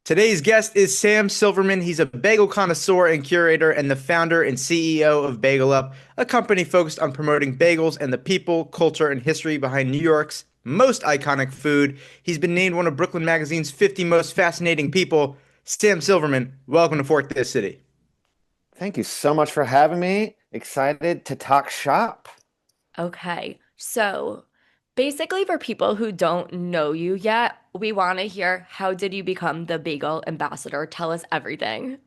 Today's guest is Sam Silverman. He's a bagel connoisseur and curator and the founder and CEO of BagelUp, a company focused on promoting bagels and the people, culture, and history behind New York's most iconic food. He's been named one of Brooklyn Magazine's 50 most fascinating people. Sam Silverman, welcome to Fork This City. Thank you so much for having me. Excited to talk shop. Okay, so basically, for people who don't know you yet, we want to hear how did you become the bagel ambassador? Tell us everything.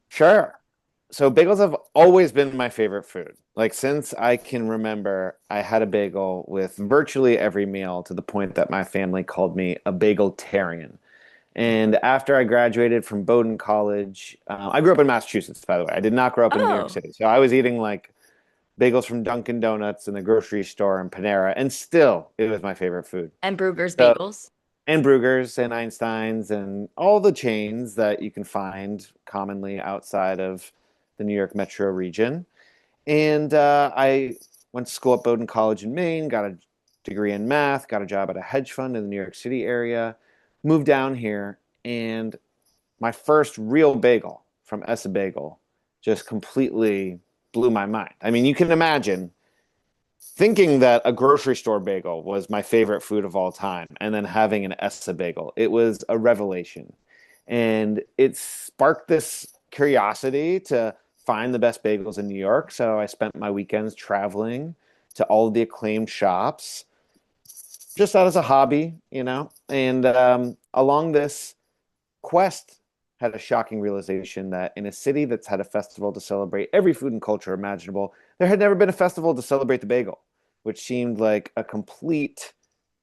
Sure. So bagels have always been my favorite food. Like since I can remember, I had a bagel with virtually every meal to the point that my family called me a bageltarian. And after I graduated from Bowdoin College, I grew up in Massachusetts, by the way. I did not grow up in New York Oh, City. So I was eating like bagels from Dunkin' Donuts in the grocery store and Panera, and still it was my favorite food. and Bruegger's So Bagels. and Bruegger's and Einstein's and all the chains that you can find commonly outside of the New York metro region. And I went to school at Bowdoin College in Maine, got a degree in math, got a job at a hedge fund in the New York City area, moved down here, and my first real bagel from Essa Bagel just completely blew my mind. I mean, you can imagine thinking that a grocery store bagel was my favorite food of all time and then having an Essa bagel. It was a revelation. And it sparked this curiosity to find the best bagels in New York. So I spent my weekends traveling to all of the acclaimed shops, just that as a hobby, you know. And along this quest, had a shocking realization that in a city that's had a festival to celebrate every food and culture imaginable, there had never been a festival to celebrate the bagel, which seemed like a complete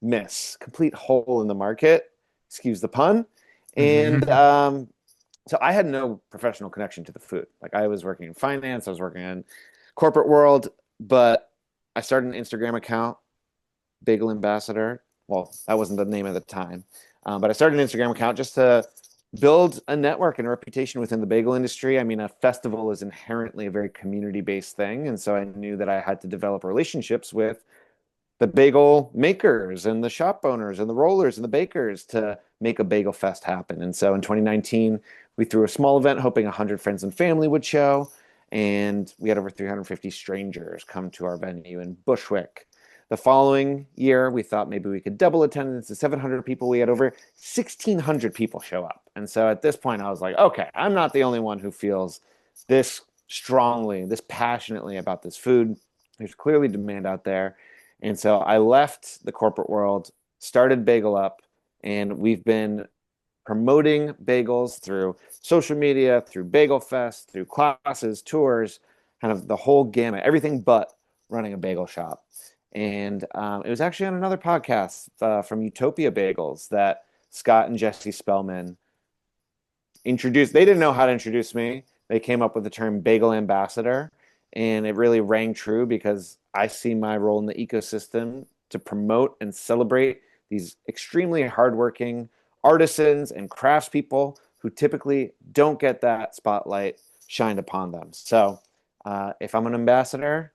miss, complete hole in the market. Excuse the pun. And so I had no professional connection to the food. Like I was working in finance, I was working in corporate world, but I started an Instagram account, Bagel Ambassador. Well, that wasn't the name at the time, but I started an Instagram account just to build a network and a reputation within the bagel industry. I mean, a festival is inherently a very community-based thing, and so I knew that I had to develop relationships with the bagel makers and the shop owners and the rollers and the bakers to make a bagel fest happen. And so in 2019, we threw a small event hoping 100 friends and family would show, and we had over 350 strangers come to our venue in Bushwick. The following year, we thought maybe we could double attendance to 700 people. We had over 1,600 people show up. And so at this point, I was like, okay, I'm not the only one who feels this strongly, this passionately about this food. There's clearly demand out there. And so I left the corporate world, started BagelUp, and we've been promoting bagels through social media, through Bagel Fest, through classes, tours, kind of the whole gamut, everything but running a bagel shop. And it was actually on another podcast from Utopia Bagels that Scott and Jesse Spellman introduced. They didn't know how to introduce me. They came up with the term bagel ambassador, and it really rang true because I see my role in the ecosystem to promote and celebrate these extremely hardworking artisans and craftspeople who typically don't get that spotlight shined upon them. So if I'm an ambassador,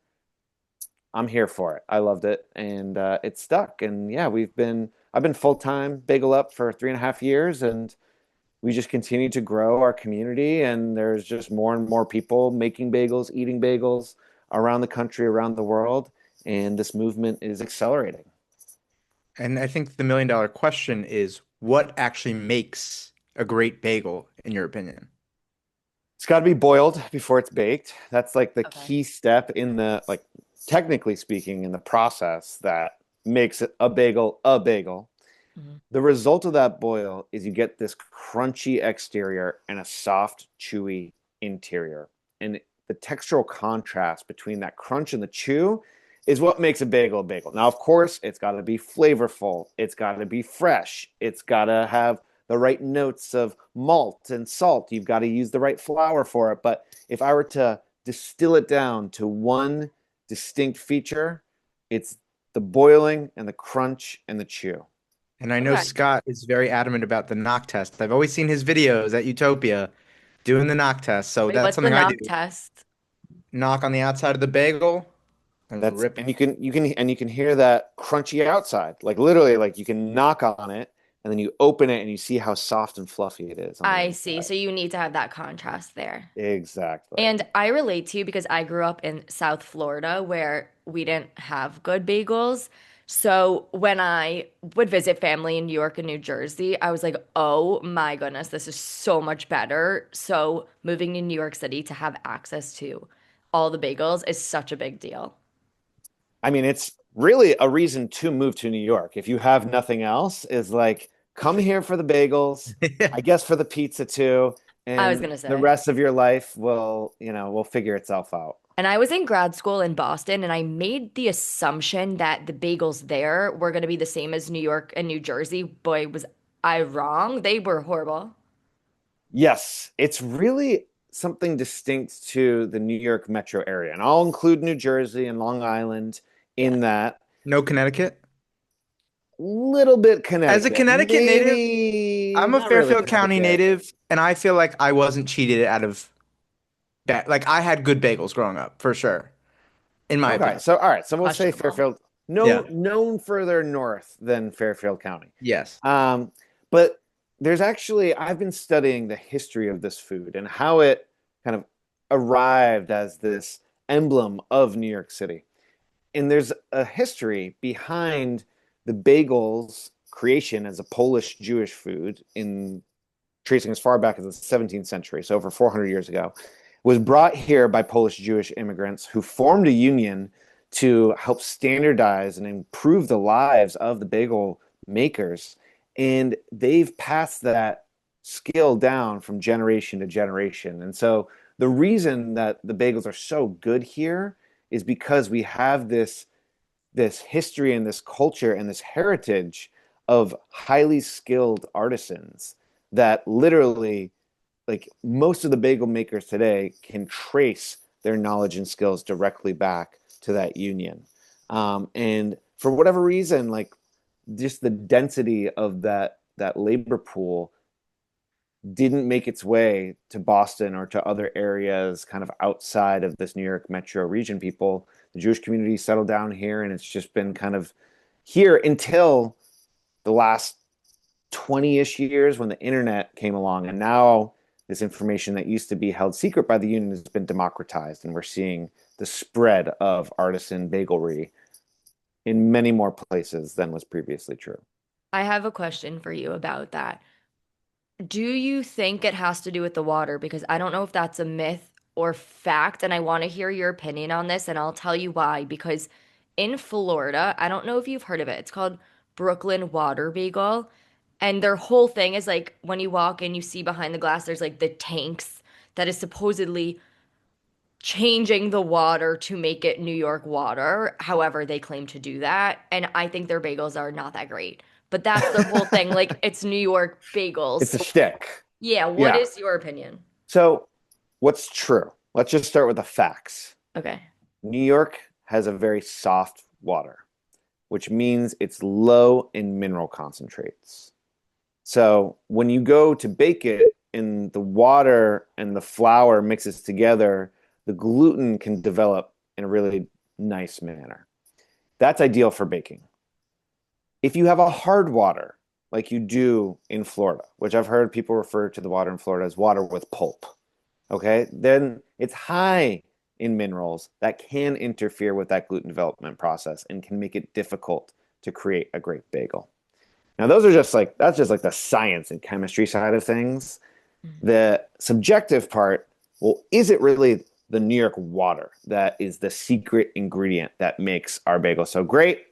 I'm here for it. I loved it, and it stuck. And yeah, I've been full time Bagel Up for 3.5 years, and we just continue to grow our community. And there's just more and more people making bagels, eating bagels around the country, around the world, and this movement is accelerating. And I think the million dollar question is what actually makes a great bagel, in your opinion? It's got to be boiled before it's baked. That's like the Okay. key step in the like technically speaking in the process that makes it a bagel a bagel. Mhm. The result of that boil is you get this crunchy exterior and a soft, chewy interior. And the textural contrast between that crunch and the chew is what makes a bagel a bagel. Now, of course, it's got to be flavorful, it's got to be fresh, it's got to have the right notes of malt and salt. You've got to use the right flour for it. But if I were to distill it down to one distinct feature, it's the boiling and the crunch and the chew. And I know Okay. Scott is very adamant about the knock test. I've always seen his videos at Utopia doing the knock test. So Wait, that's what's the something I knock do. test? Knock on the outside of the bagel and That's rip. and you can hear that crunchy outside. Like literally, like you can knock on it and then you open it and you see how soft and fluffy it is on the I see. inside. So you need to have that contrast there. Exactly. And I relate to you because I grew up in South Florida where we didn't have good bagels. So when I would visit family in New York and New Jersey, I was like, oh my goodness, this is so much better. So moving to New York City to have access to all the bagels is such a big deal. I mean, it's really a reason to move to New York. If you have nothing else, is like come here for the bagels, I guess for the pizza too, I was and gonna the say. rest of your life will figure itself out. And I was in grad school in Boston, and I made the assumption that the bagels there were going to be the same as New York and New Jersey. Boy, was I wrong. They were horrible. Yes, it's really something distinct to the New York metro area. And I'll include New Jersey and Long Island Yeah. in that. No Connecticut. Little bit As a Connecticut, Connecticut native, maybe I'm a not really Fairfield County Connecticut. native, and I feel like I wasn't cheated out of that. Like I had good bagels growing up, for sure, in my Okay, opinion. so all right, so we'll say Questionable. Fairfield, no Yeah. known further north than Fairfield County. Yes. But there's actually I've been studying the history of this food and how it kind of arrived as this emblem of New York City. And there's a history behind the bagel's creation as a Polish Jewish food in tracing as far back as the 17th century, so over 400 years ago, was brought here by Polish Jewish immigrants who formed a union to help standardize and improve the lives of the bagel makers. And they've passed that skill down from generation to generation. And so the reason that the bagels are so good here is because we have this history and this culture and this heritage of highly skilled artisans that literally like most of the bagel makers today can trace their knowledge and skills directly back to that union. And for whatever reason, like just the density of that labor pool didn't make its way to Boston or to other areas kind of outside of this New York metro region. The Jewish community settled down here, and it's just been kind of here until the last 20-ish years when the internet came along. And now this information that used to be held secret by the union has been democratized, and we're seeing the spread of artisan bagelry in many more places than was previously true. I have a question for you about that. Do you think it has to do with the water? Because I don't know if that's a myth or fact, and I want to hear your opinion on this, and I'll tell you why. Because in Florida, I don't know if you've heard of it. It's called Brooklyn Water Bagel. And their whole thing is like when you walk in, you see behind the glass, there's like the tanks that is supposedly changing the water to make it New York water. However, they claim to do that. And I think their bagels are not that great. But that's their whole thing. Like it's New York It's bagels. a shtick. Yeah, what Yeah. is your opinion? So, what's true? Let's just start with the facts. Okay. New York has a very soft water, which means it's low in mineral concentrates. So, when you go to bake it and the water and the flour mixes together, the gluten can develop in a really nice manner. That's ideal for baking. If you have a hard water, like you do in Florida, which I've heard people refer to the water in Florida as water with pulp, okay, then it's high in minerals that can interfere with that gluten development process and can make it difficult to create a great bagel. Now, that's just like the science and chemistry side of things. Mhm. The subjective part, well, is it really the New York water that is the secret ingredient that makes our bagel so great?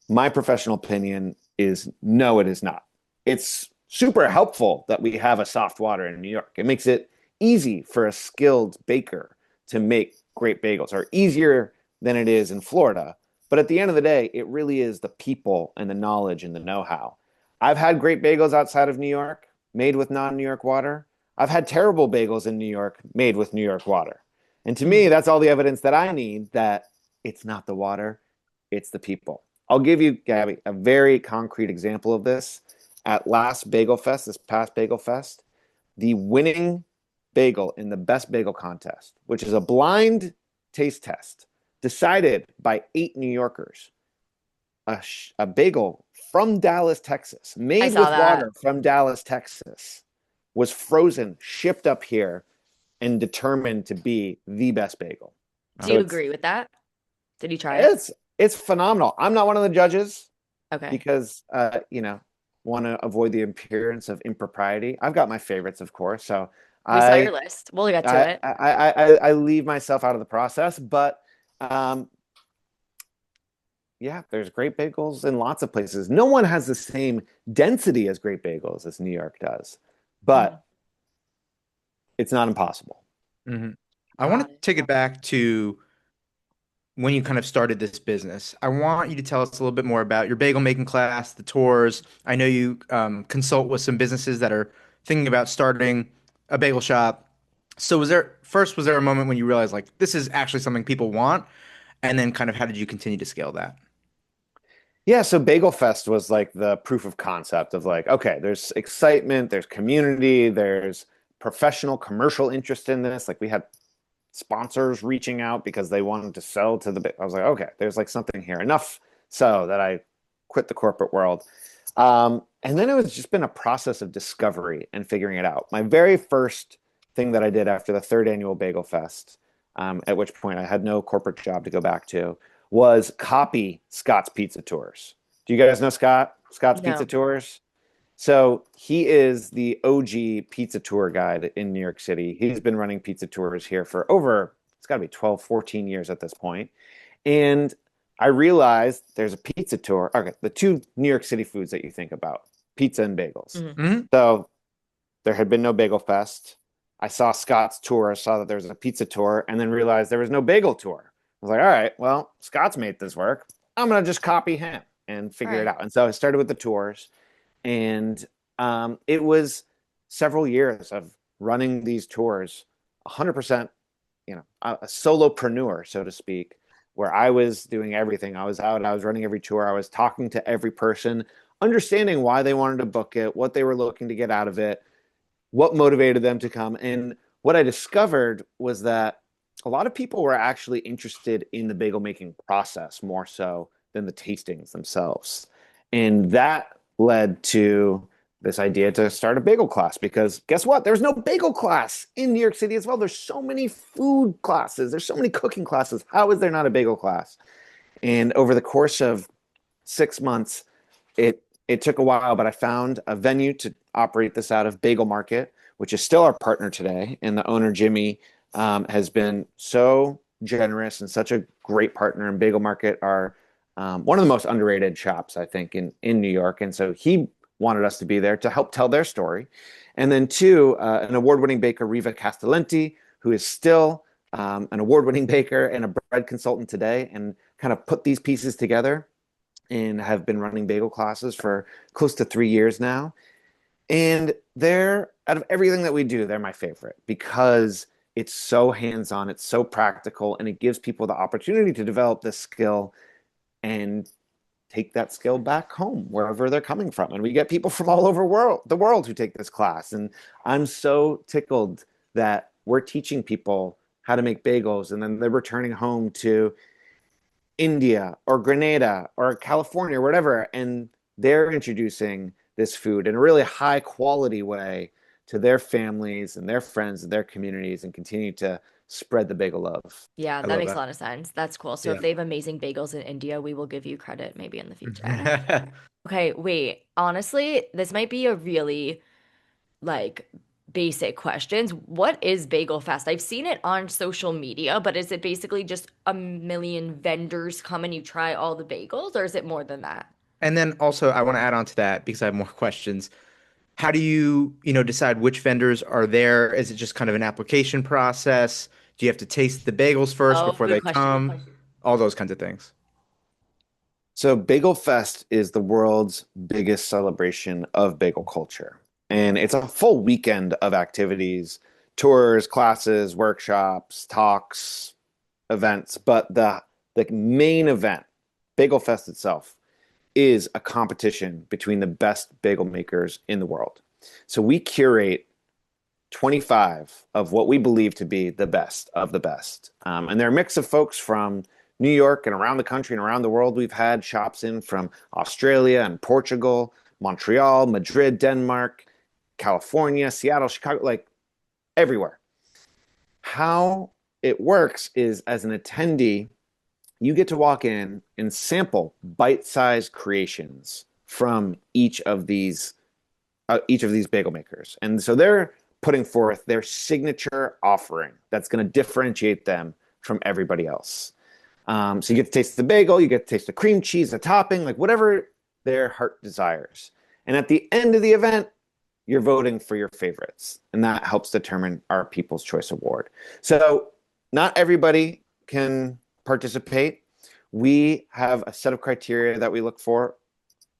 My professional opinion is no, it is not. It's super helpful that we have a soft water in New York. It makes it easy for a skilled baker to make great bagels, or easier than it is in Florida. But at the end of the day, it really is the people and the knowledge and the know-how. I've had great bagels outside of New York made with non-New York water. I've had terrible bagels in New York made with New York water. And to me, Mhm. that's all the evidence that I need that it's not the water, it's the people. I'll give you, Gabby, a very concrete example of this. At last Bagel Fest, this past Bagel Fest, the winning bagel in the best bagel contest, which is a blind taste test decided by 8 New Yorkers, a bagel from Dallas, Texas, I made saw with that. water from Dallas, Texas, was frozen, shipped up here, and determined to be the best bagel. Do So you it's agree with that? Did you try it? it's it's phenomenal. I'm not one of the judges Okay. because want to avoid the appearance of impropriety. I've got my favorites, of course. So We saw your I list. We'll get to I it. I leave myself out of the process, but um, yeah, there's great bagels in lots of places. No one has the same density as great bagels as New York does, Mhm. but it's not impossible. Hmm. I want to Got it. take it back to when you kind of started this business. I want you to tell us a little bit more about your bagel making class, the tours. I know you consult with some businesses that are thinking about starting a bagel shop. So was there a moment when you realized like this is actually something people want? And then kind of how did you continue to scale that? Yeah, so Bagel Fest was like the proof of concept of like, okay, there's excitement, there's community, there's professional commercial interest in this. Like we had sponsors reaching out because they wanted to sell to I was like, okay, there's like something here. Enough so that I quit the corporate world. And then it was just been a process of discovery and figuring it out. My very first thing that I did after the third annual Bagel Fest, at which point I had no corporate job to go back to, was copy Scott's Pizza Tours. Do you guys know Scott? Scott's Pizza No. Tours? So he is the OG pizza tour guide in New York City. He's been running pizza tours here for over, it's got to be 12, 14 years at this point. And I realized there's a pizza tour. Okay, the two New York City foods that you think about, pizza and bagels. Mhm. Hmm. So there had been no Bagel Fest. I saw Scott's tour. I saw that there was a pizza tour and then realized there was no bagel tour. I was like, all right, well, Scott's made this work. I'm going to just copy him and All figure it right. out. And so I started with the tours. And it was several years of running these tours 100%, a solopreneur, so to speak, where I was doing everything. I was out, I was running every tour, I was talking to every person, understanding why they wanted to book it, what they were looking to get out of it, what motivated them to come. And what I discovered was that a lot of people were actually interested in the bagel making process more so than the tastings themselves. And that led to this idea to start a bagel class because guess what? There's no bagel class in New York City as well. There's so many food classes, there's so many cooking classes. How is there not a bagel class? And over the course of 6 months, it took a while, but I found a venue to operate this out of Bagel Market, which is still our partner today. And the owner, Jimmy, has been so generous and such a great partner. And Bagel Market are one of the most underrated shops, I think, in New York. And so he wanted us to be there to help tell their story. And then two, an award-winning baker, Riva Castellenti, who is still an award-winning baker and a bread consultant today, and kind of put these pieces together and have been running bagel classes for close to 3 years now. And they're, out of everything that we do, they're my favorite because it's so hands-on, it's so practical, and it gives people the opportunity to develop this skill and take that skill back home wherever they're coming from. And we get people from all over the world who take this class. And I'm so tickled that we're teaching people how to make bagels and then they're returning home to India or Grenada or California or whatever, and they're introducing this food in a really high quality way to their families and their friends and their communities and continue to spread the bagel love. Yeah, I that love makes a that. lot of sense. That's cool. So if Yeah. they have amazing bagels in India, we will give you credit maybe in the future. Okay, wait. Honestly, this might be a really like basic questions. What is Bagel Fest? I've seen it on social media, but is it basically just a million vendors come and you try all the bagels, or is it more than that? And then also I want to add on to that because I have more questions. How do you decide which vendors are there? Is it just kind of an application process? Do you have to taste the bagels first Oh, before good they question. come? All those kinds of things. So, Bagel Fest is the world's biggest celebration of bagel culture. And it's a full weekend of activities, tours, classes, workshops, talks, events. But the main event, Bagel Fest itself, is a competition between the best bagel makers in the world. So we curate 25 of what we believe to be the best of the best. And they're a mix of folks from New York and around the country and around the world. We've had shops in from Australia and Portugal, Montreal, Madrid, Denmark, California, Seattle, Chicago, like everywhere. How it works is as an attendee, you get to walk in and sample bite-sized creations from each of these bagel makers. And so they're putting forth their signature offering that's going to differentiate them from everybody else. So you get to taste the bagel, you get to taste the cream cheese, the topping, like whatever their heart desires. And at the end of the event, you're voting for your favorites. And that helps determine our People's Choice Award. So not everybody can participate. We have a set of criteria that we look for.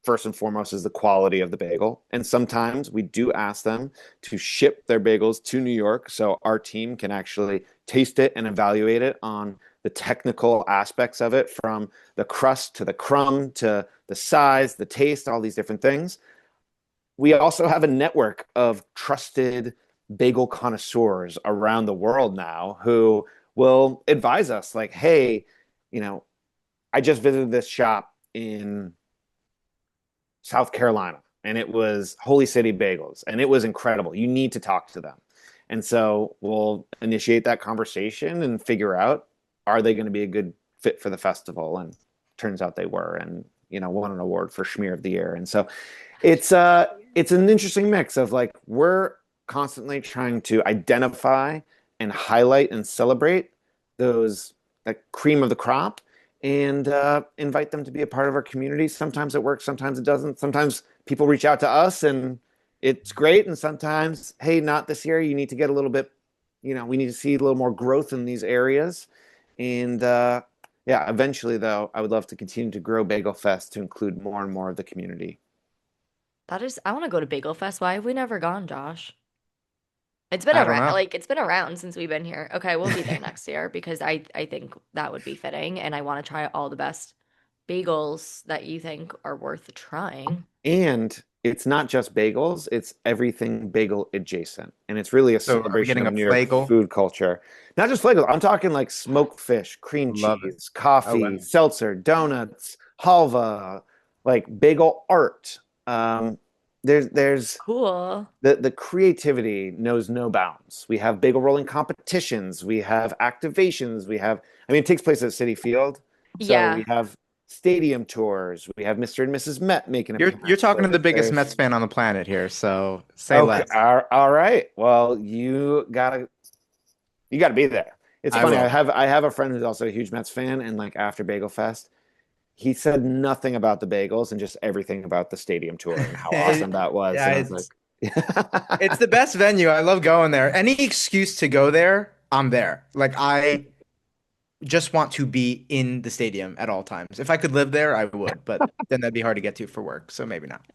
First and foremost is the quality of the bagel. And sometimes we do ask them to ship their bagels to New York so our team can actually taste it and evaluate it on the technical aspects of it, from the crust to the crumb to the size, the taste, all these different things. We also have a network of trusted bagel connoisseurs around the world now who will advise us like, hey, I just visited this shop in South Carolina, and it was Holy City Bagels, and it was incredible. You need to talk to them. And so we'll initiate that conversation and figure out, are they going to be a good fit for the festival? And turns out they were, and won an award for Schmear of the Year. And so it's an interesting mix of like, we're constantly trying to identify and highlight and celebrate those, like, cream of the crop, and invite them to be a part of our community. Sometimes it works, sometimes it doesn't. Sometimes people reach out to us and it's great. And sometimes, hey, not this year. You need to get a little bit, we need to see a little more growth in these areas. And yeah, eventually, though, I would love to continue to grow Bagel Fest to include more and more of the community. I want to go to Bagel Fest. Why have we never gone, Josh? It's been I don't around, know. like it's been around since we've been here. Okay, we'll be there next year because I think that would be fitting, and I want to try all the best bagels that you think are worth trying. And it's not just bagels, it's everything bagel adjacent. And it's really a So are we celebration getting of a New York flagel? food culture. Not just flagels, I'm talking like smoked fish, cream Love it. cheese, Oh, coffee, wow. seltzer, donuts, halva, like bagel art. There's Cool. the creativity knows no bounds. We have bagel rolling competitions, we have activations, I mean, it takes place at City Field. So we Yeah. have stadium tours, we have Mr. and Mrs. Met making You're talking to the appearances. biggest Mets There's fan on the planet here, so say Okay, less. all right. Well, you gotta be there. It's I funny. I will. have I have a friend who's also a huge Mets fan, and like after Bagel Fest, he said nothing about the bagels and just everything about the stadium tour and how awesome that was. Yeah, And I was like, it's the best venue. I love going there. Any excuse to go there, I'm there. Like I just want to be in the stadium at all times. If I could live there, I would, but then that'd be hard to get to for work, so maybe not.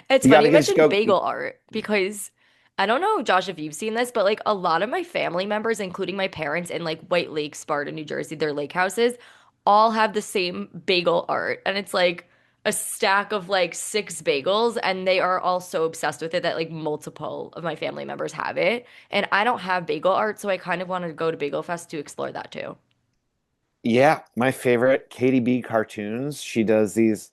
It's you funny gotta you just mentioned go. bagel art because I don't know, Josh, if you've seen this, but like a lot of my family members, including my parents in like White Lake, Sparta, New Jersey, their lake houses, all have the same bagel art. And it's like a stack of like six bagels, and they are all so obsessed with it that like multiple of my family members have it. And I don't have bagel art, so I kind of wanted to go to Bagel Fest to explore that too. Yeah, my favorite, Katie B cartoons. She does these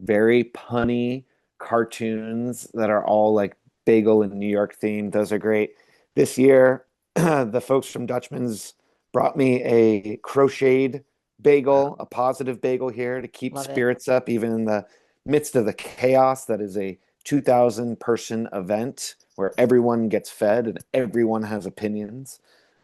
very punny cartoons that are all like bagel and New York themed. Those are great. This year, the folks from Dutchman's brought me a crocheted Wow. bagel, a positive bagel here to keep Love it. spirits up, even in the midst of the chaos that is a 2,000 person event where everyone gets fed and everyone has opinions.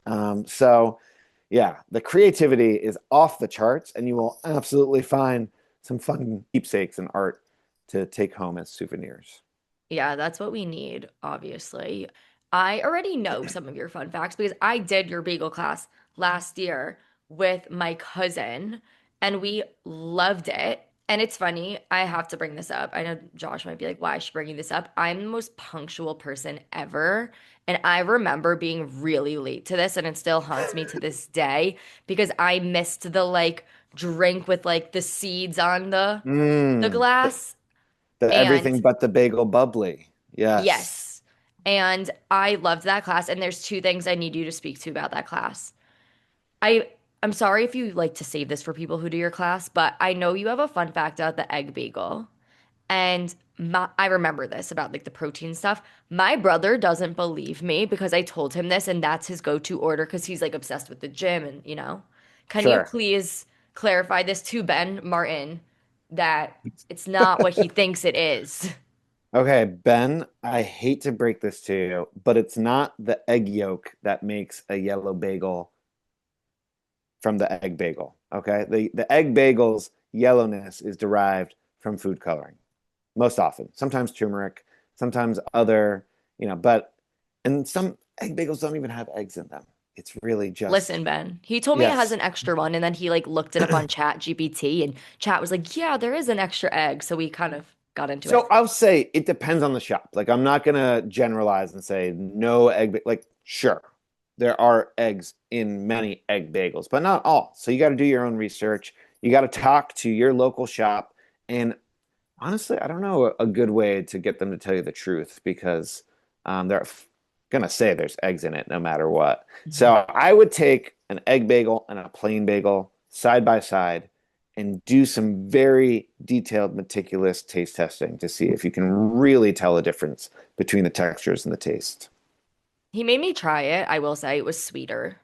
So, yeah, the creativity is off the charts, and you will absolutely find some fun keepsakes and art to take home as souvenirs. Yeah, that's what we need, obviously. I already know some of your fun facts because I did your bagel class last year with my cousin and we loved it. And it's funny, I have to bring this up. I know Josh might be like, why is she bringing this up? I'm the most punctual person ever. And I remember being really late to this, and it still haunts me to this day because I missed the like drink with like the seeds on the Mm, glass. the And everything but the bagel bubbly. Yes. yes. And I loved that class. And there's two things I need you to speak to about that class. I I'm sorry if you like to save this for people who do your class, but I know you have a fun fact about the egg bagel. And I remember this about like the protein stuff. My brother doesn't believe me because I told him this, and that's his go-to order because he's like obsessed with the gym and Can you Sure. please clarify this to Ben Martin that it's not what he thinks it is? Okay, Ben, I hate to break this to you, but it's not the egg yolk that makes a yellow bagel from the egg bagel. Okay, the egg bagel's yellowness is derived from food coloring most often. Sometimes turmeric, sometimes other, but and some egg bagels don't even have eggs in them. It's really just Listen, Ben, he told me it has yes. an extra one, and then he like looked it up on Chat GPT, and Chat was like, "Yeah, there is an extra egg." So we kind of got into it. So I'll say it depends on the shop. Like I'm not gonna generalize and say no egg. Like sure, there are eggs in many egg bagels, but not all. So you got to do your own research. You got to talk to your local shop. And honestly, I don't know a good way to get them to tell you the truth because they're gonna say there's eggs in it no matter what. Mhm. So I would take an egg bagel and a plain bagel side by side and do some very detailed, meticulous taste testing to see if you can really tell a difference between the textures and the taste. He made me try it. I will say it was sweeter.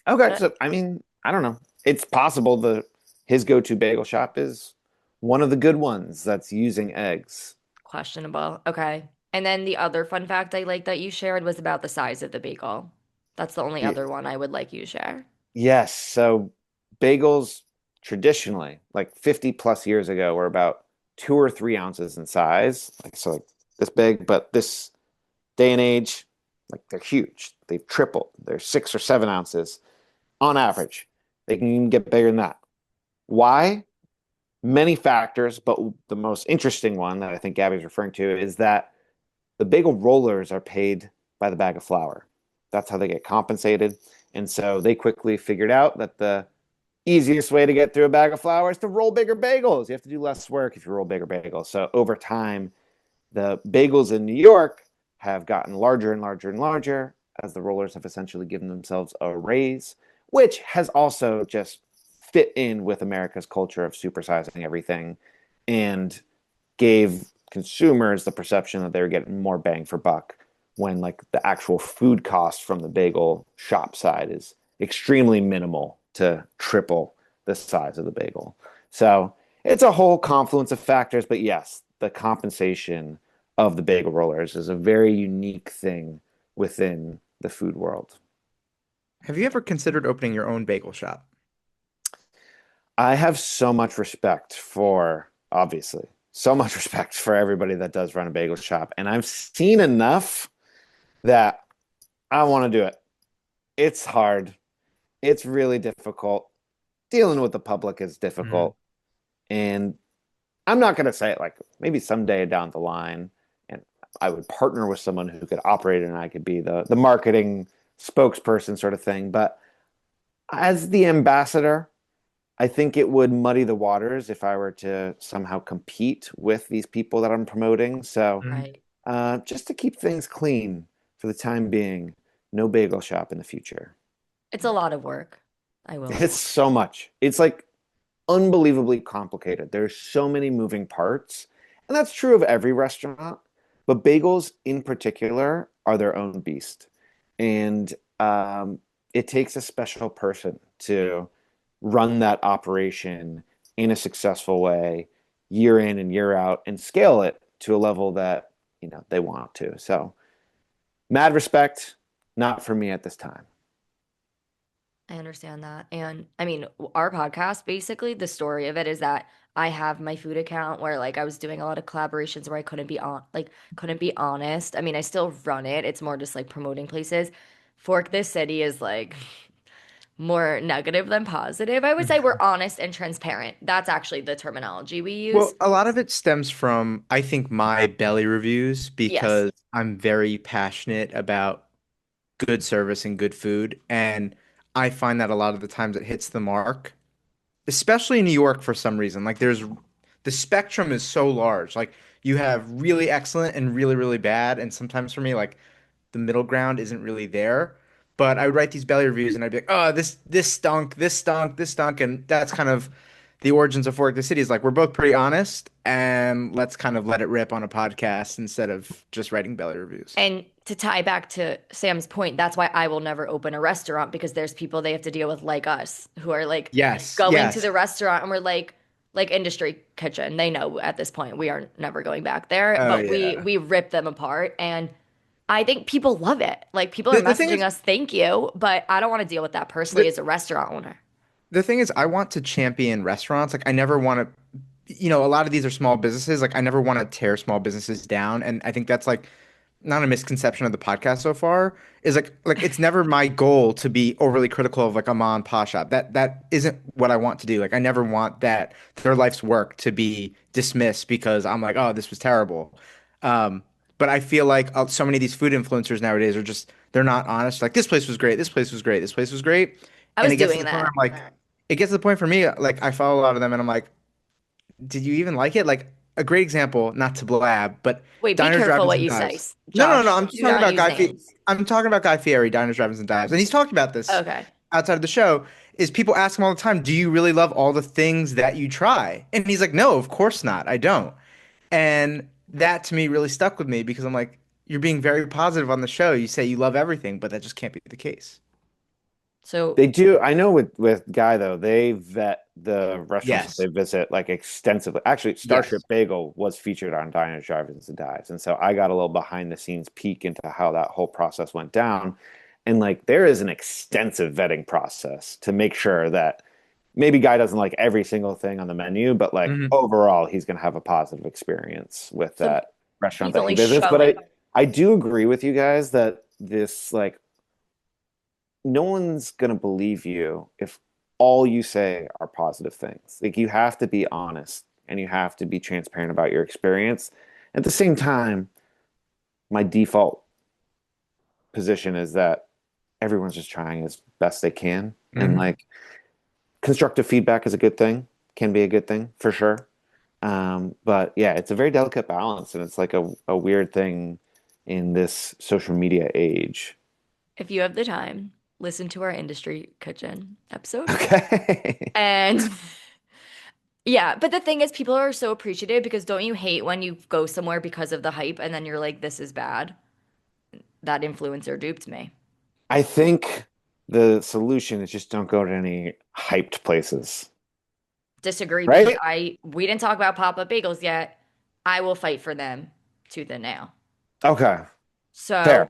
Okay, But so I mean, I don't know. It's possible the his go-to bagel shop is one of the good ones that's using eggs. questionable. Okay. And then the other fun fact I like that you shared was about the size of the bagel. That's the only Yeah. other one I would like you to share. Yes, so bagels traditionally, like 50 plus years ago, were about 2 or 3 ounces in size. Like this big, but this day and age, like they're huge. They've tripled. They're 6 or 7 ounces on average. They can even get bigger than that. Why? Many factors, but the most interesting one that I think Gabby's referring to is that the bagel rollers are paid by the bag of flour. That's how they get compensated. And so they quickly figured out that the easiest way to get through a bag of flour is to roll bigger bagels. You have to do less work if you roll bigger bagels. So over time, the bagels in New York have gotten larger and larger and larger as the rollers have essentially given themselves a raise, which has also just fit in with America's culture of supersizing everything and gave consumers the perception that they were getting more bang for buck when like the actual food cost from the bagel shop side is extremely minimal to triple the size of the bagel. So it's a whole confluence of factors, but yes, the compensation of the bagel rollers is a very unique thing within the food world. Have you ever considered opening your own bagel shop? I have so much respect for, obviously, so much respect for everybody that does run a bagel shop. And I've seen enough that I want to do it. It's hard, it's really difficult. Dealing with the public is Mhm. difficult. And I'm not going to say it like maybe someday down the line, and I would partner with someone who could operate it and I could be the marketing spokesperson sort of thing. But as the ambassador, I think it would muddy the waters if I were to somehow compete with these people that I'm promoting. So, Mhm. Right. just to keep things clean for the time being, no bagel shop in the future. It's a lot of work, I will say. It's so much. It's like unbelievably complicated. There's so many moving parts, and that's true of every restaurant, but bagels in particular are their own beast. And it takes a special person to run that operation in a successful way, year in and year out, and scale it to a level that they want to. So, mad respect, not for me at this time. I understand that. And I mean, our podcast, basically, the story of it is that I have my food account where like I was doing a lot of collaborations where I couldn't be honest. I mean, I still run it. It's more just like promoting places. Fork This City is like more negative than positive. I would say we're honest and transparent. That's actually the terminology we use. Well, a lot of it stems from, I think, my belly reviews Yes. because I'm very passionate about good service and good food. And I find that a lot of the times it hits the mark, especially in New York for some reason. Like the spectrum is so large. Like you have really excellent and really, really bad. And sometimes for me, like the middle ground isn't really there. but I would write these belly reviews and I'd be like, oh, this stunk, this stunk, this stunk, and that's kind of the origins of Fork the City. Is like we're both pretty honest, and let's kind of let it rip on a podcast instead of just writing belly reviews. And to tie back to Sam's point, that's why I will never open a restaurant because there's people they have to deal with like us who are like Yes, going to yes. the restaurant and we're like industry kitchen. They know at this point we are never going back there, Oh but we yeah. we rip them apart and I think people love it. Like people are The thing messaging is, us, thank you, but I don't want to deal with that personally the, as a restaurant owner. the thing is, I want to champion restaurants. Like I never want to, a lot of these are small businesses. Like I never want to tear small businesses down, and I think that's like not a misconception of the podcast so far. Is like it's never my goal to be overly critical of like a mom and pop shop. That isn't what I want to do. Like I never want that their life's work to be dismissed because I'm like, oh, this was terrible. Um, but I feel like so many of these food influencers nowadays are just they're not honest. Like this place was great, this place was great, this place was great, I and was it gets to doing the point where that. I'm like, it gets to the point for me, like I follow a lot of them and I'm like, did you even like it? Like a great example, not to blab, but Wait, be diners, careful drive-ins, what and you say, dives. No, no, no. Josh. I'm just Do talking not about use names. I'm talking about Guy Fieri, diners, drive-ins, and dives, and he's talked about this Okay. outside of the show. Is people ask him all the time, "Do you really love all the things that you try?" And he's like, "No, of course not. I don't." And that to me really stuck with me because I'm like, you're being very positive on the show. You say you love everything, but that just can't be the case. So They do. I know with Guy though, they vet the restaurants that Yes. they visit like extensively. Actually, Starship Yes. Bagel was featured on Diners, Drive-ins, and Dives, and so I got a little behind the scenes peek into how that whole process went down. And like, there is an extensive vetting process to make sure that maybe Guy doesn't like every single thing on the menu, but like Hmm. overall, he's going to have a positive experience with so that restaurant he's that he only visits. But showing. I do agree with you guys that this like no one's gonna believe you if all you say are positive things. Like you have to be honest and you have to be transparent about your experience. At the same time, my default position is that everyone's just trying as best they can. And Hmm. like constructive feedback is a good thing, can be a good thing for sure. But yeah, it's a very delicate balance and it's like a weird thing in this social media age. If you have the time, listen to our industry kitchen episode. Okay. And yeah, but the thing is, people are so appreciative because don't you hate when you go somewhere because of the hype and then you're like, this is bad? That influencer duped me. I think the solution is just don't go to any hyped places, Disagree because right? we didn't talk about pop-up bagels yet. I will fight for them tooth and nail. Okay, So fair.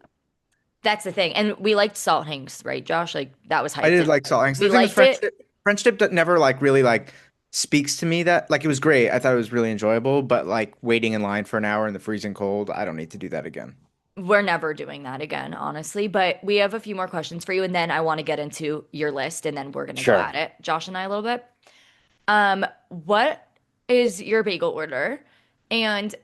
that's the thing. And we liked salt hanks, right, Josh? Like that was I hyped. did like salt. We The thing is, liked it. French dip that never like really like speaks to me that like it was great. I thought it was really enjoyable, but like waiting in line for an hour in the freezing cold, I don't need to do that again. We're never doing that again, honestly. But we have a few more questions for you, and then I want to get into your list, and then we're gonna go Sure. at it, Josh and I, a little bit. What is your bagel order? And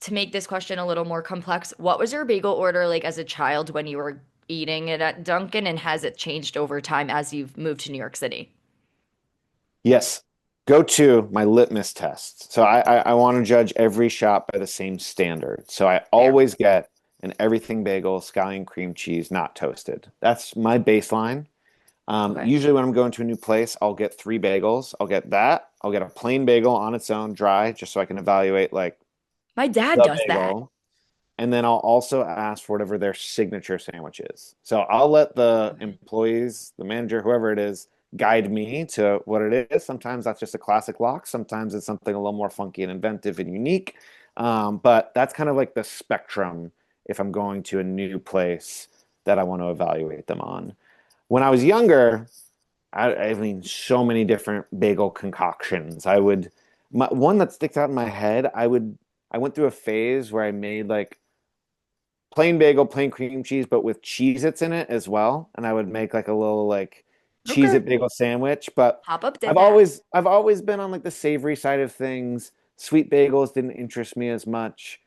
to make this question a little more complex, what was your bagel order like as a child when you were eating it at Dunkin', and has it changed over time as you've moved to New York City? Yes. Go to my litmus test. So I want to judge every shop by the same standard. So I Fair. always get an everything bagel, scallion cream cheese, not toasted. That's my baseline. Okay. Usually when I'm going to a new place, I'll get three bagels. I'll get that. I'll get a plain bagel on its own, dry, just so I can evaluate like My dad the does that. bagel. And then I'll also ask for whatever their signature sandwich is. So I'll let the employees, the manager, whoever it is, guide me to what it is. Sometimes that's just a classic lock. Sometimes it's something a little more funky and inventive and unique. But that's kind of like the spectrum if I'm going to a new place that I want to evaluate them on. When I was younger, I mean, so many different bagel concoctions. One that sticks out in my head, I went through a phase where I made like plain bagel, plain cream cheese, but with Cheez-Its in it as well. And I would make like a little like Okay. Cheez-It bagel sandwich. But Pop Up did that. I've always been on like the savory side of things. Sweet bagels didn't interest me as much.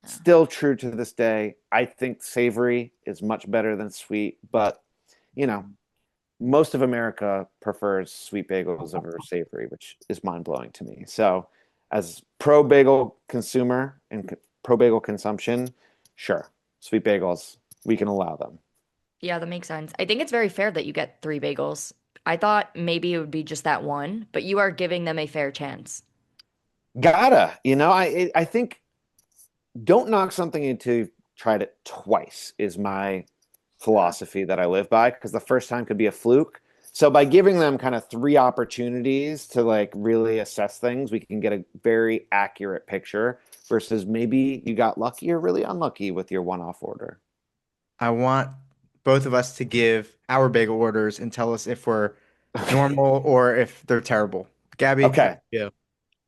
Still true to this day. I think savory is much better than sweet, but you know, most of America prefers sweet bagels over savory, which is mind blowing to me. So, as pro bagel consumer and pro bagel consumption, sure, sweet bagels, we can allow them. Yeah, that makes sense. I think it's very fair that you get three bagels. I thought maybe it would be just that one, but you are giving them a fair chance. Gotta, I think don't knock something until you've tried it twice is my philosophy that I live by because the first time could be a fluke. So by giving them kind of three opportunities to like really assess things, we can get a very accurate picture versus maybe you got lucky or really unlucky with your one-off order. I want both of us to give our bagel orders and tell us if we're Okay. normal or if they're terrible. Gabby, how about Okay. you?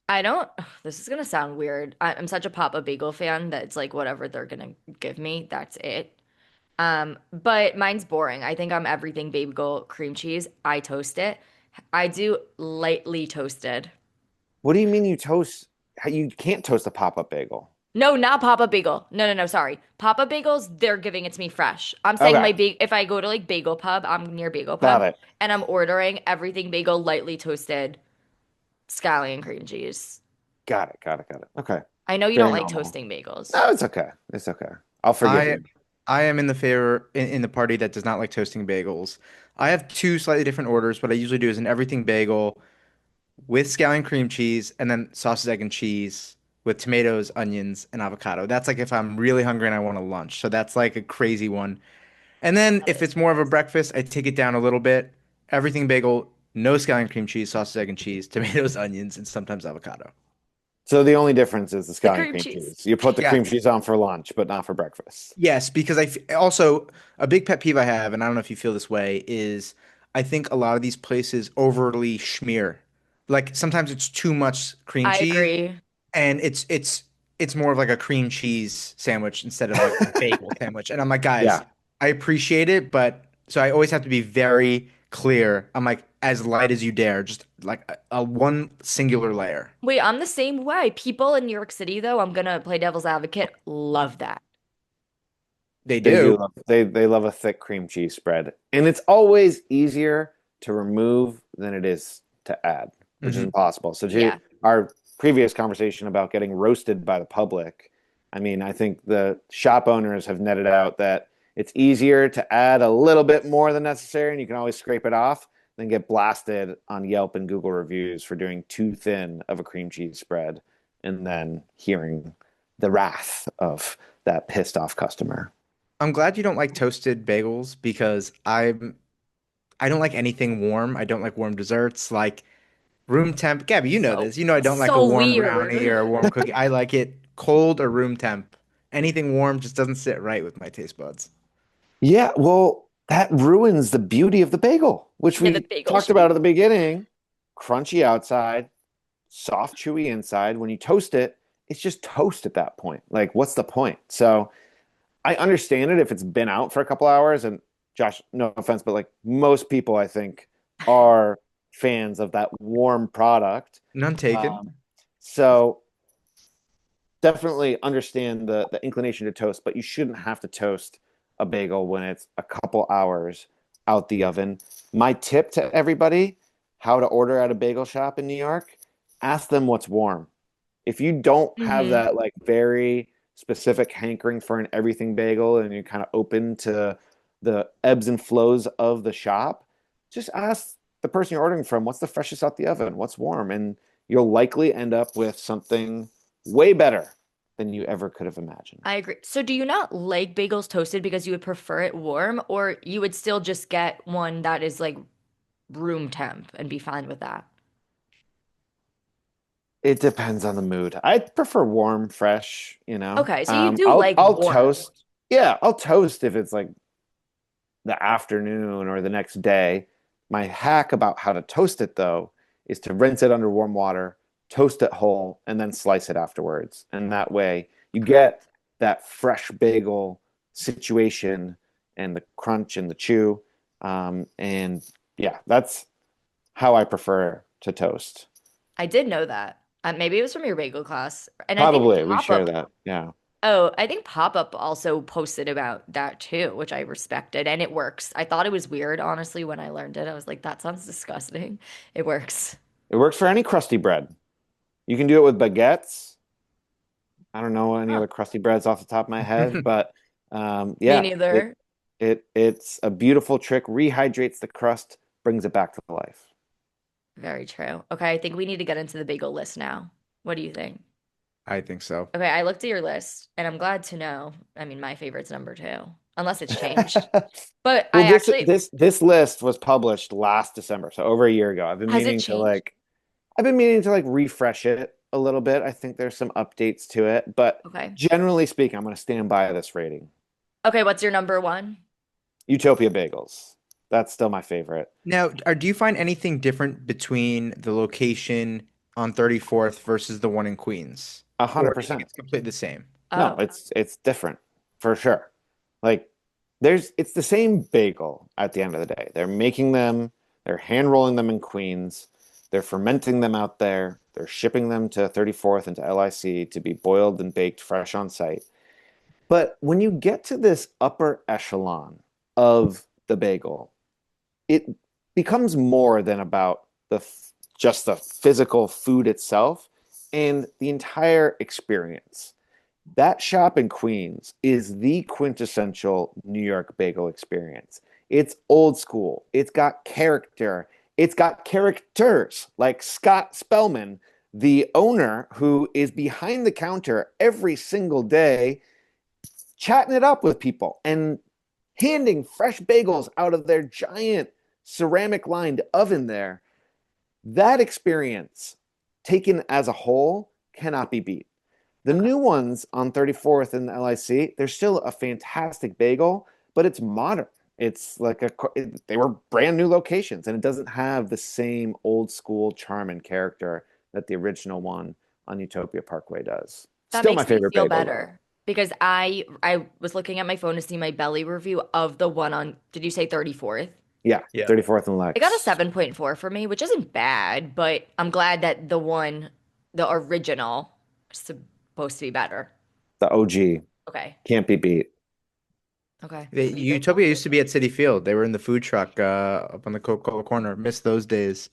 I don't, this is gonna sound weird. I'm such a Papa Bagel fan that it's like whatever they're gonna give me, that's it. But mine's boring. I think I'm everything bagel cream cheese. I toast it. I do lightly toasted. What do you mean you toast? You can't toast a pop-up bagel. No, not Papa Bagel. No, no, no, sorry. Papa Bagels, they're giving it to me fresh. I'm saying Okay. my bag if I go to like Bagel Pub, I'm near Bagel Got Pub, it. and I'm ordering everything bagel lightly toasted scallion cream cheese. Got it. Got it. Got it. Okay. I know you don't Very like normal. toasting bagels. No, it's okay. It's okay. I'll forgive I you. I am in the favor in the party that does not like toasting bagels. I have two slightly different orders. What I usually do is an everything bagel with scallion cream cheese and then sausage, egg, and cheese with tomatoes, onions, and avocado. That's like if I'm really hungry and I want a lunch. So that's like a crazy one. And then That if is it's more of a crazy. breakfast, I take it down a little bit. Everything bagel, no scallion cream cheese, sausage, egg, and cheese, tomatoes, onions, and sometimes avocado. So the only difference is the The scallion cream cream cheese. cheese. You put the cream Yes. cheese on for lunch, but not for breakfast. Yes, because also a big pet peeve I have, and I don't know if you feel this way, is I think a lot of these places overly schmear. Like sometimes it's too much cream I cheese, agree. and it's more of like a cream cheese sandwich instead of like a bagel sandwich. And I'm like, guys, Yeah. I appreciate it, but so I always have to be very clear. I'm like, as light as you dare, just like a one singular layer. Wait, I'm the same way. People in New York City, though, I'm gonna play devil's advocate, love that. They They do. do love they love a thick cream cheese spread. And it's always easier to remove than it is to add, which is Hmm. impossible. So to Yeah. our previous conversation about getting roasted by the public, I mean, I think the shop owners have netted out that it's easier to add a little bit more than necessary and you can always scrape it off than get blasted on Yelp and Google reviews for doing too thin of a cream cheese spread and then hearing the wrath of that pissed off customer. I'm glad you don't like toasted bagels because I don't like anything warm. I don't like warm desserts. Like room temp. Gabby, you know So, this. You know I don't like a so warm brownie weird. or a warm cookie. I like it cold or room temp. Anything warm just doesn't sit right with my taste buds. Yeah, well, that ruins the beauty of the bagel, which Yeah, the we bagel talked should be. about at the beginning. Crunchy outside, soft, chewy inside. When you toast it, it's just toast at that point. Like, what's the point? So I understand it if it's been out for a couple hours. And Josh, no offense, but like most people, I think, are fans of that warm product. None taken. Um, so definitely understand the inclination to toast, but you shouldn't have to toast a bagel when it's a couple hours out the oven. My tip to everybody, how to order at a bagel shop in New York, ask them what's warm. If you don't have Hmm. that like very specific hankering for an everything bagel and you're kind of open to the ebbs and flows of the shop, just ask the person you're ordering from what's the freshest out the oven, what's warm, and you'll likely end up with something way better than you ever could have imagined. I agree. So, do you not like bagels toasted because you would prefer it warm, or you would still just get one that is like room temp and be fine with that? It depends on the mood. I prefer warm, fresh, you know. Okay, so you do I'll like I'll warm. toast. Yeah, I'll toast if it's like the afternoon or the next day. My hack about how to toast it though is to rinse it under warm water, toast it whole, and then slice it afterwards. And that way you get that fresh bagel situation and the crunch and the chew. And yeah, that's how I prefer to toast. I did know that. Maybe it was from your bagel class. And I think Probably we Pop share Up, that. Yeah. oh, I think Pop Up also posted about that too, which I respected. And it works. I thought it was weird, honestly, when I learned it. I was like, that sounds disgusting. It works. It works for any crusty bread. You can do it with baguettes. I don't know any Huh. other crusty breads off the top of my head, but Me yeah, neither. It's a beautiful trick, rehydrates the crust, brings it back to life. Very true. Okay, I think we need to get into the bagel list now. What do you think? I think so. Okay, I looked at your list and I'm glad to know. I mean, my favorite's number two, unless it's changed. But Well, I actually, this list was published last December, so over a year ago. has it changed? I've been meaning to like refresh it a little bit. I think there's some updates to it, but Okay. generally speaking, I'm going to stand by this rating. Okay, what's your number one? Utopia Bagels. That's still my favorite. Now, do you find anything different between the location on 34th versus the one in Queens? Or do you think 100%. it's completely the same? No, Oh, it's different for sure. Like it's the same bagel at the end of the day. They're making them, they're hand rolling them in Queens, they're fermenting them out there, they're shipping them to 34th and to LIC to be boiled and baked fresh on site. But when you get to this upper echelon of the bagel, it becomes more than about just the physical food itself and the entire experience. That shop in Queens is the quintessential New York bagel experience. It's old school. It's got character. It's got characters like Scott Spellman, the owner who is behind the counter every single day, chatting it up with people and handing fresh bagels out of their giant ceramic lined oven there. That experience, taken as a whole, cannot be beat. The okay. new ones on 34th and LIC, they're still a fantastic bagel, but it's modern. It's like they were brand new locations, and it doesn't have the same old school charm and character that the original one on Utopia Parkway does. That Still my makes me favorite feel bagel though. better because I was looking at my phone to see my belly review of the one on, did you say 34th? Yeah, Yeah. 34th and It got a Lex, 7.4 for me, which isn't bad, but I'm glad that the original, is supposed to be better. the OG, Okay. can't be beat. Okay. Utopia used to be at City Field. They were in the food truck up on the Coca-Cola corner. Miss those days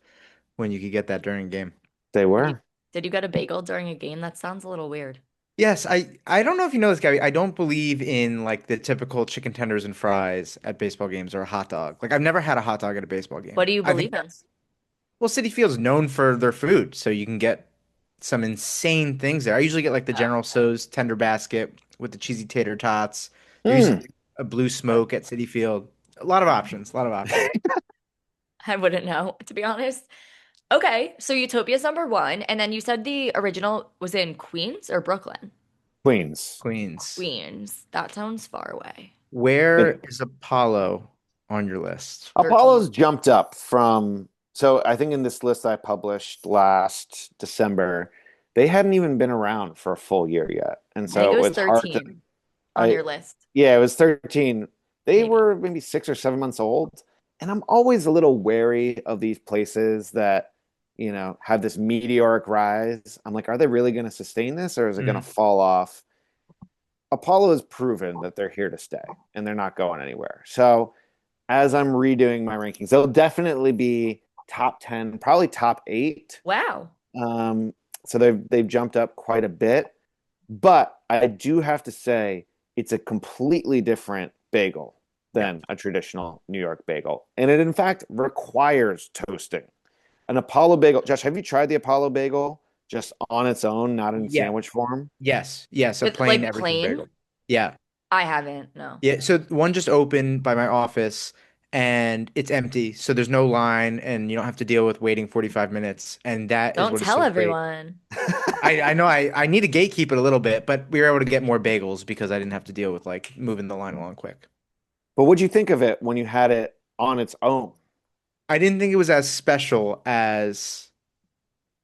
when you could get that during a game. They Did you, were. did you get a bagel during a game? That sounds a little weird. Yes, I don't know if you know this, Gabby. I don't believe in like the typical chicken tenders and fries at baseball games or a hot dog. Like I've never had a hot dog at a baseball What game. do you I think believe in? that's well, City Field's known for their food, so you can get some insane things there. I usually get like the General Tso's tender basket with the cheesy tater tots. There used to Hmm. be a blue smoke at City Field. A lot of options, a lot of options. I wouldn't know, to be honest. Okay, so Utopia's number one, and then you said the original was in Queens or Brooklyn? Queens. Queens. Queens. That sounds far away. Where is Apollo on your list? 13. Apollo's jumped up from, so I think in this list I published last December, they hadn't even been around for a full year yet. And I think so it it was was hard to, 13 on I, your list, yeah, it was 13. They maybe. were maybe 6 or 7 months old. And I'm always a little wary of these places that, have this meteoric rise. I'm like, are they really going to sustain this or is it going to Mm. fall off? Apollo has proven that they're here to stay and they're not going anywhere. So, as I'm redoing my rankings, they'll definitely be top 10, probably top 8. Wow. Um, so they've jumped up quite a bit. But I do have to say it's a completely different bagel Yeah. than a traditional New York bagel. And it in fact requires toasting. An Apollo bagel, Josh, have you tried the Apollo bagel just on its own, not in Yeah. sandwich form? Yes. Yes. A With plain like everything plain? bagel. Yeah. I haven't, no. Yeah. So one just opened by my office and it's empty. So there's no line and you don't have to deal with waiting 45 minutes. And that is Don't what is tell so great. everyone. I know I need to gatekeep it a little bit, but we were able to get more bagels because I didn't have to deal with like moving the line along quick. But what'd you think of it when you had it on its own? I didn't think it was as special as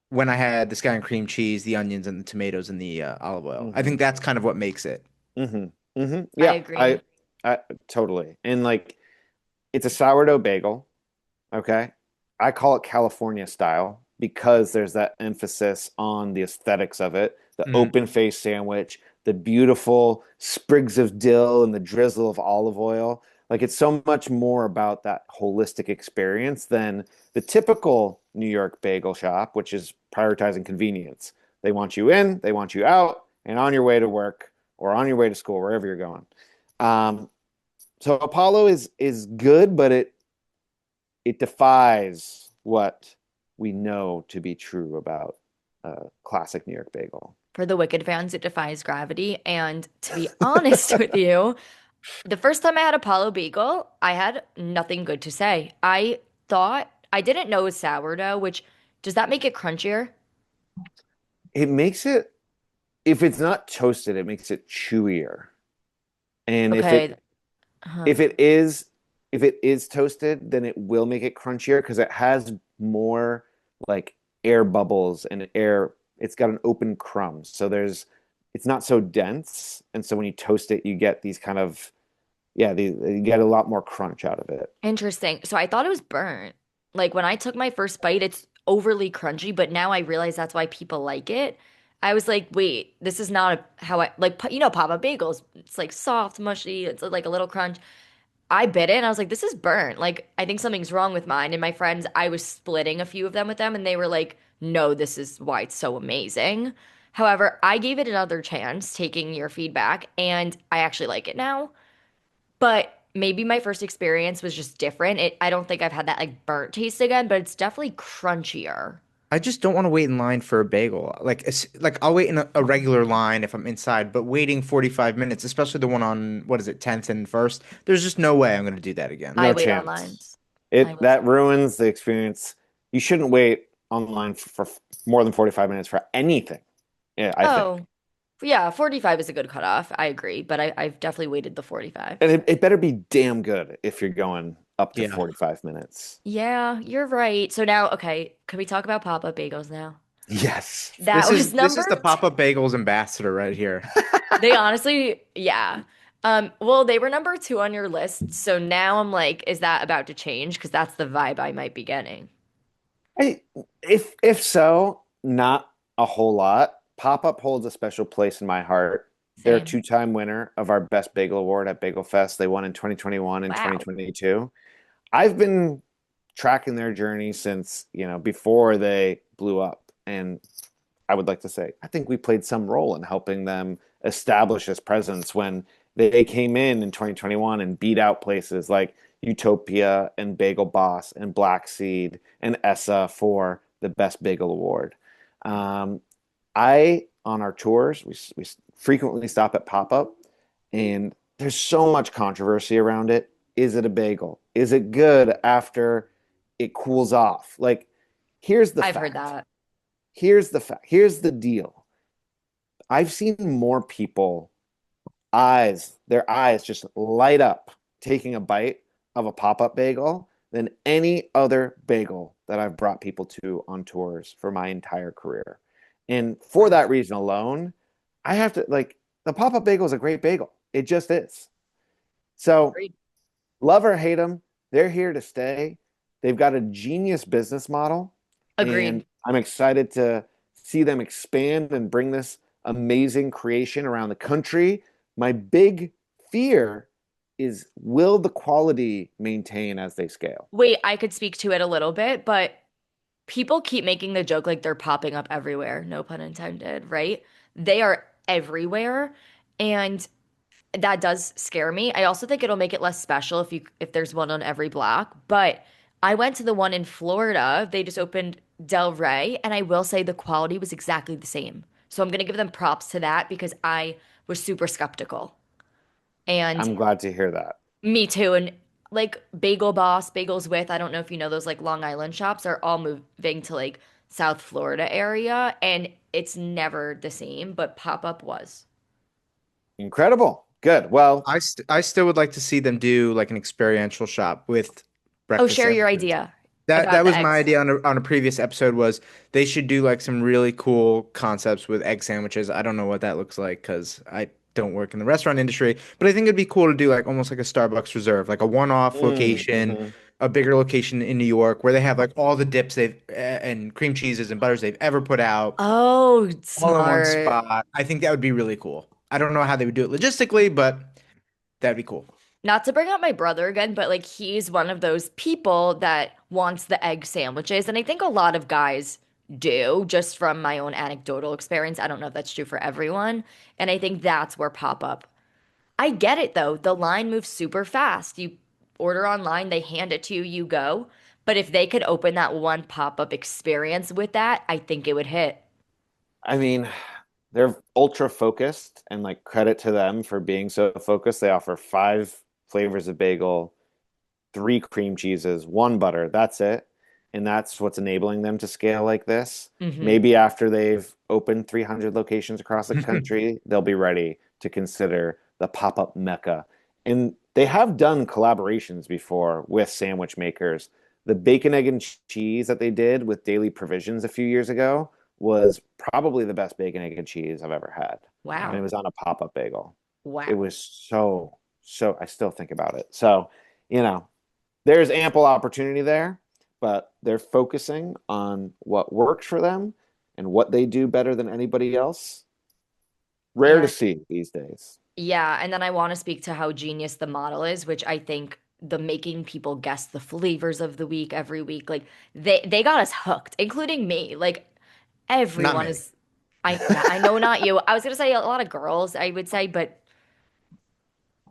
when I had the sky and cream cheese, the onions, and the tomatoes and the olive oil. I Hmm. think that's kind of what makes it. Hmm. Hmm. I Yeah, agree. I totally. And like, it's a sourdough bagel. Okay. I call it California style because there's that emphasis on the aesthetics of it, the Mm. open face sandwich, the beautiful sprigs of dill and the drizzle of olive oil. Like it's so much more about that holistic experience than the typical New York bagel shop, which is prioritizing convenience. They want you in, they want you out, and on your way to work or on your way to school, wherever you're going. Um, So Apollo is good, but it defies what we know to be true about classic New York bagel. For the Wicked fans, it defies gravity. And to be honest with you, the first time I had Apollo Bagel, I had nothing good to say. I thought I didn't know it was sourdough, which does that make it crunchier? It makes it, if it's not toasted, it makes it chewier. And Okay. Huh. if it is if it is toasted, then it will make it crunchier because it has more like air bubbles and air. It's got an open crumb, so it's not so dense, and so when you toast it, you get these kind of you get a lot more crunch out of it. Interesting. So I thought it was burnt. Like when I took my first bite, it's overly crunchy, but now I realize that's why people like it. I was like, wait, this is not how I like, Papa Bagels. It's like soft, mushy. It's like a little crunch. I bit it and I was like, this is burnt. Like, I think something's wrong with mine. And my friends, I was splitting a few of them with them, and they were like, no, this is why it's so amazing. However, I gave it another chance, taking your feedback, and I actually like it now. But maybe my first experience was just different. I don't think I've had that like burnt taste again, but it's definitely crunchier. I just don't want to wait in line for a bagel. Like I'll wait in a regular line if I'm inside, but waiting 45 minutes, especially the one on what is it, 10th and 1st, there's just no way I'm going to do that again. I No wait on chance. lines. I It will say. that ruins the experience. You shouldn't wait online for more than 45 minutes for anything. Yeah, I think. Oh, yeah, 45 is a good cutoff. I agree, but I've definitely waited the 45. And it better be damn good if you're going up to Yeah. 45 minutes. Yeah, you're right. So now, okay, can we talk about pop-up bagels now? Yes. That This is was this is the number two. pop-up bagels ambassador right here. They honestly, yeah. Well, they were number two on your list, so now I'm like, is that about to change? Because that's the vibe I might be getting. I, if so, not a whole lot. Pop-up holds a special place in my heart. They're a Same. two-time winner of our Best Bagel Award at Bagel Fest. They won in 2021 and Wow. 2022. I've been tracking their journey since, before they blew up. And I would like to say, I think we played some role in helping them establish this presence when they came in 2021 and beat out places like Utopia and Bagel Boss and Black Seed and ESSA for the Best Bagel Award. Um, on our tours, we frequently stop at Pop Up, and there's so much controversy around it. Is it a bagel? Is it good after it cools off? Like, here's the I've heard fact. that. Here's the fact. Here's the deal. I've seen more people their eyes just light up taking a bite of a pop-up bagel than any other bagel that I've brought people to on tours for my entire career. And for that reason alone, I have to like the pop-up bagel is a great bagel. It just is. So Agreed. love or hate them, they're here to stay. They've got a genius business model, and Agreed. I'm excited to see them expand and bring this amazing creation around the country. My big fear is will the quality maintain as they scale? Wait, I could speak to it a little bit, but people keep making the joke like they're popping up everywhere, no pun intended, right? They are everywhere, and that does scare me. I also think it'll make it less special if there's one on every block. But I went to the one in Florida. They just opened Del Rey, and I will say the quality was exactly the same. So I'm gonna give them props to that because I was super skeptical. And I'm glad to hear that. me too. And like Bagel Boss, Bagels with, I don't know if you know those like Long Island shops are all moving to like South Florida area, and it's never the same, but pop-up was. Incredible. Good. Well, I still would like to see them do like an experiential shop with Oh, breakfast share your sandwiches. idea That about the was my eggs. idea on a previous episode was they should do like some really cool concepts with egg sandwiches. I don't know what that looks like because I don't work in the restaurant industry, but I think it'd be cool to do like almost like a Starbucks Reserve, like a one-off location, mhm. a bigger location in New York where they have like all the dips and cream cheeses and butters they've ever put out Oh, all in one smart. spot. I think that would be really cool. I don't know how they would do it logistically, but that'd be cool. Not to bring up my brother again, but like he's one of those people that wants the egg sandwiches. And I think a lot of guys do, just from my own anecdotal experience. I don't know if that's true for everyone. And I think that's where pop up I get it though. The line moves super fast. You order online, they hand it to you, you go. But if they could open that one pop-up experience with that, I think it would hit. I mean, they're ultra focused, and like credit to them for being so focused. They offer five flavors of bagel, three cream cheeses, one butter. That's it. And that's what's enabling them to scale like this. Hmm. Maybe after they've opened 300 locations across the country, they'll be ready to consider the pop-up mecca. And they have done collaborations before with sandwich makers. The bacon, egg, and cheese that they did with Daily Provisions a few years ago was probably the best bacon, egg, and cheese I've ever had. And it Wow. was on a pop-up bagel. It Wow. was so, I still think about it. So, you know, there's ample opportunity there, but they're focusing on what works for them and what they do better than anybody else. Rare to And see these days. yeah, and then I want to speak to how genius the model is, which I think the making people guess the flavors of the week every week, like they got us hooked, including me. Like Not everyone me. is yeah, I know not you. I was gonna say a lot of girls, I would say, but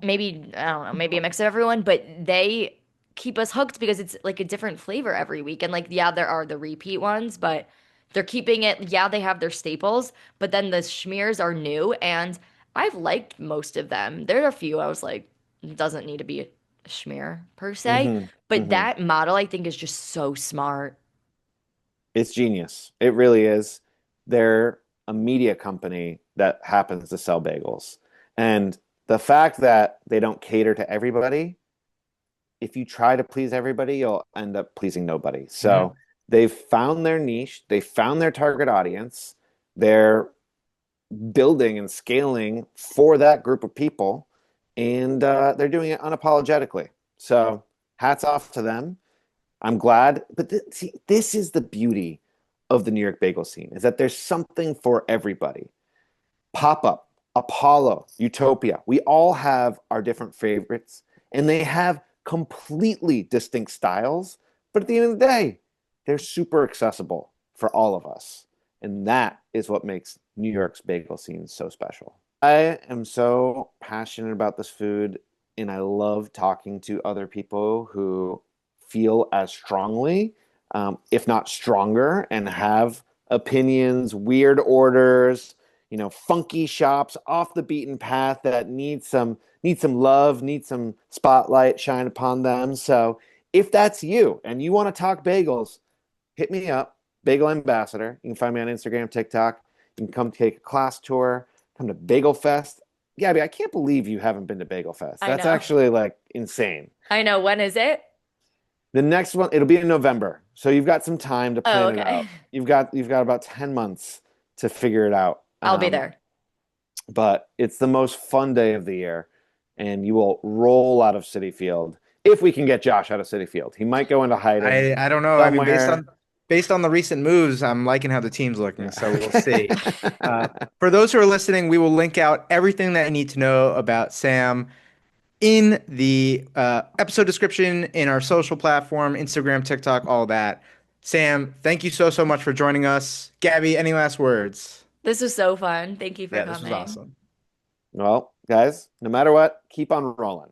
maybe I don't know, maybe a mix of everyone, but they keep us hooked because it's like a different flavor every week. And like, yeah, there are the repeat ones, but they're keeping it. Yeah, they have their staples, but then the schmears are new, and I've liked most of them. There are a few I was like, it doesn't need to be a schmear per se, Hmm. but Hmm. that model I think is just so smart. It's genius. It really is. They're a media company that happens to sell bagels. And the fact that they don't cater to everybody, if you try to please everybody, you'll end up pleasing nobody. Mhm. So they've found their niche, they found their target audience, they're building and scaling for that group of people, and they're doing it unapologetically. So hats off to them. I'm glad, but see, this is the beauty of the New York bagel scene is that there's something for everybody. Pop Up, Apollo, Utopia. We all have our different favorites, and they have completely distinct styles. But at the end of the day, they're super accessible for all of us. And that is what makes New York's bagel scene so special. I am so passionate about this food, and I love talking to other people who feel as strongly, if not stronger, and have opinions, weird orders, funky shops off the beaten path that need some love, need some spotlight shine upon them. So if that's you and you want to talk bagels, hit me up, Bagel Ambassador. You can find me on Instagram, TikTok. You can come take a class tour, come to Bagel Fest. Gabby, I can't believe you haven't been to Bagel Fest. I That's know. actually like insane. I know. When is it? The next one, it'll be in November. So you've got some time to Oh, plan it okay. out. You've got about 10 months to figure it out. I'll be there. But it's the most fun day of the year, and you will roll out of City Field if we can get Josh out of City Field. He might go into hiding I don't know. I mean, somewhere. based on the recent moves, I'm liking how the team's looking, so we'll see. Uh, Yeah. for those who are listening, we will link out everything that you need to know about Sam in the episode description, in our social platform, Instagram, TikTok, all that. Sam, thank you so much for joining us. Gabby, any last words? This was so fun. Thank you for Yeah, this was coming. awesome. Well, guys, no matter what, keep on rolling.